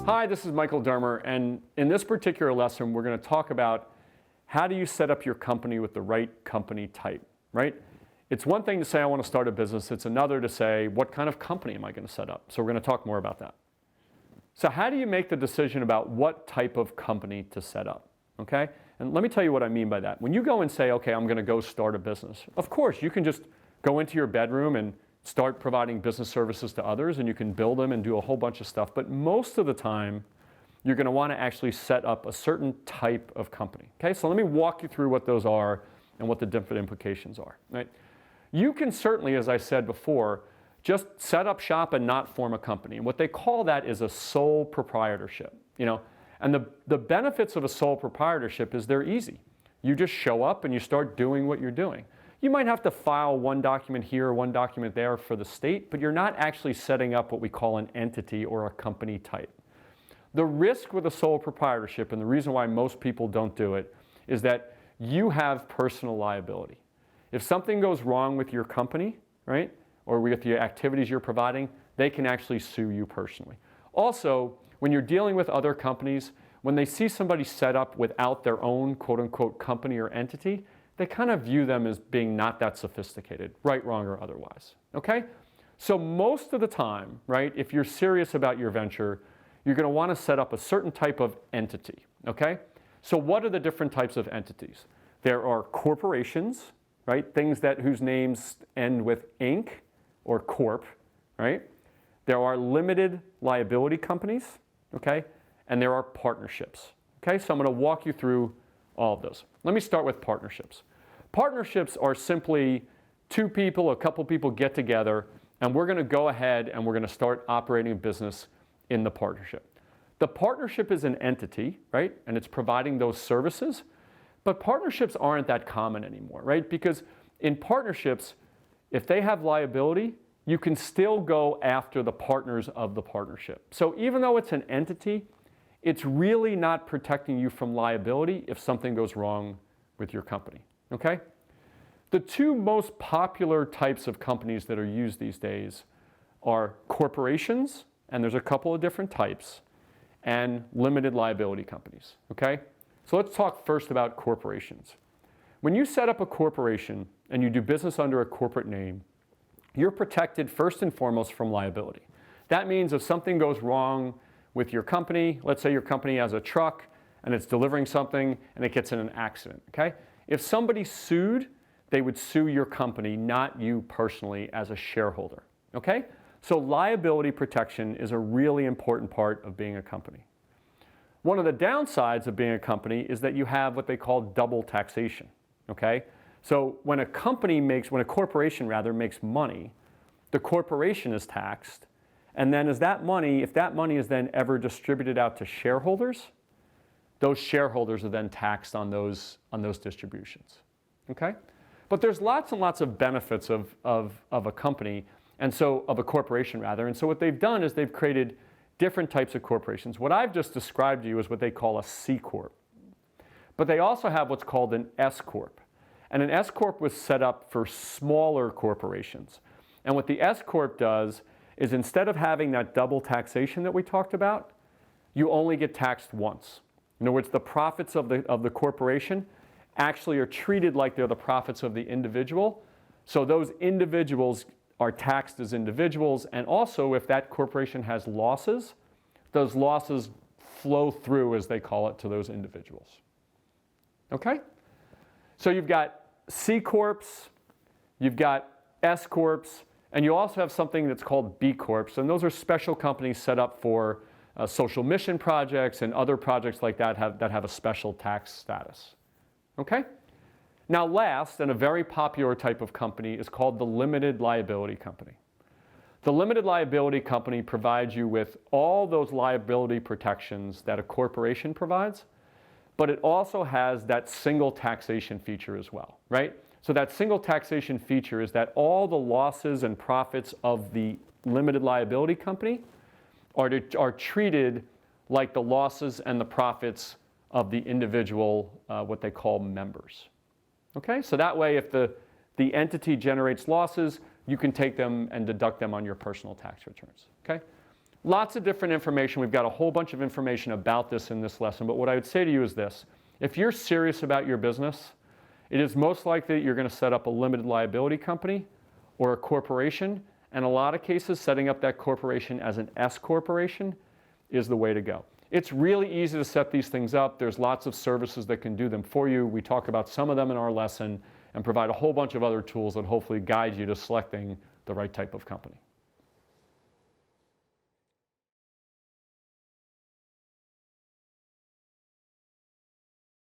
Hi, this is Michael Dermer, and in this particular lesson, we're going to talk about how do you set up your company with the right company type, right? It's one thing to say I want to start a business. It's another to say what kind of company am I going to set up? So we're going to talk more about that. So how do you make the decision about what type of company to set up, okay? And let me tell you what I mean by that. When you go and say, okay, I'm going to go start a business, of course, you can just go into your bedroom and start providing business services to others, and you can build them and do a whole bunch of stuff. But most of the time, you're going to want to actually set up a certain type of company. Okay, so let me walk you through what those are and what the different implications are. Right? You can certainly, as I said before, just set up shop and not form a company. And what they call that is a sole proprietorship. You know, and the benefits of a sole proprietorship is they're easy. You just show up and you start doing what you're doing. You might have to file one document here, one document there for the state, but you're not actually setting up what we call an entity or a company type. The risk with a sole proprietorship, and the reason why most people don't do it, is that you have personal liability. If something goes wrong with your company, right, or with the activities you're providing, they can actually sue you personally. Also, when you're dealing with other companies, when they see somebody set up without their own quote-unquote company or entity, they kind of view them as being not that sophisticated, right, wrong, or otherwise, okay? So most of the time, right, if you're serious about your venture, you're going to want to set up a certain type of entity, okay? So what are the different types of entities? There are corporations, right, things whose names end with Inc. or Corp, right? There are limited liability companies, okay? And there are partnerships, okay? So I'm going to walk you through all of those. Let me start with partnerships. Partnerships are simply two people, a couple people get together, and we're going to go ahead and we're going to start operating a business in the partnership. The partnership is an entity, right? And it's providing those services. But partnerships aren't that common anymore, right? Because in partnerships, if they have liability, you can still go after the partners of the partnership. So even though it's an entity, it's really not protecting you from liability if something goes wrong with your company, okay? The two most popular types of companies that are used these days are corporations, and there's a couple of different types, and limited liability companies, okay? So let's talk first about corporations. When you set up a corporation and you do business under a corporate name, you're protected first and foremost from liability. That means if something goes wrong with your company, let's say your company has a truck and it's delivering something and it gets in an accident, okay? If somebody sued, they would sue your company, not you personally as a shareholder, okay? So liability protection is a really important part of being a company. One of the downsides of being a company is that you have what they call double taxation, okay? So when a corporation makes money, the corporation is taxed. And then if that money is then ever distributed out to shareholders, those shareholders are then taxed on those distributions, okay? But there's lots and lots of benefits of a company, and so of a corporation rather. And so what they've done is they've created different types of corporations. What I've just described to you is what they call a C Corp. But they also have what's called an S Corp. And an S Corp was set up for smaller corporations. And what the S Corp does is instead of having that double taxation that we talked about, you only get taxed once. In other words, the profits of the corporation actually are treated like they're the profits of the individual. So those individuals are taxed as individuals, and also if that corporation has losses, those losses flow through, as they call it, to those individuals. Okay? So you've got C Corps, you've got S Corps, and you also have something that's called B Corps, and those are special companies set up for social mission projects and other projects like that that have a special tax status. Okay? Now last, and a very popular type of company, is called the limited liability company. The limited liability company provides you with all those liability protections that a corporation provides, but it also has that single taxation feature as well, right? So that single taxation feature is that all the losses and profits of the limited liability company are treated like the losses and the profits of the individual, what they call members. Okay, so that way if the entity generates losses, you can take them and deduct them on your personal tax returns. Okay, Lots of different information. We've got a whole bunch of information about this in this lesson, but what I would say to you is this. If you're serious about your business, it is most likely that you're going to set up a limited liability company or a corporation, and in a lot of cases, setting up that corporation as an S corporation is the way to go. It's really easy to set these things up. There's lots of services that can do them for you. We talk about some of them in our lesson and provide a whole bunch of other tools that hopefully guide you to selecting the right type of company.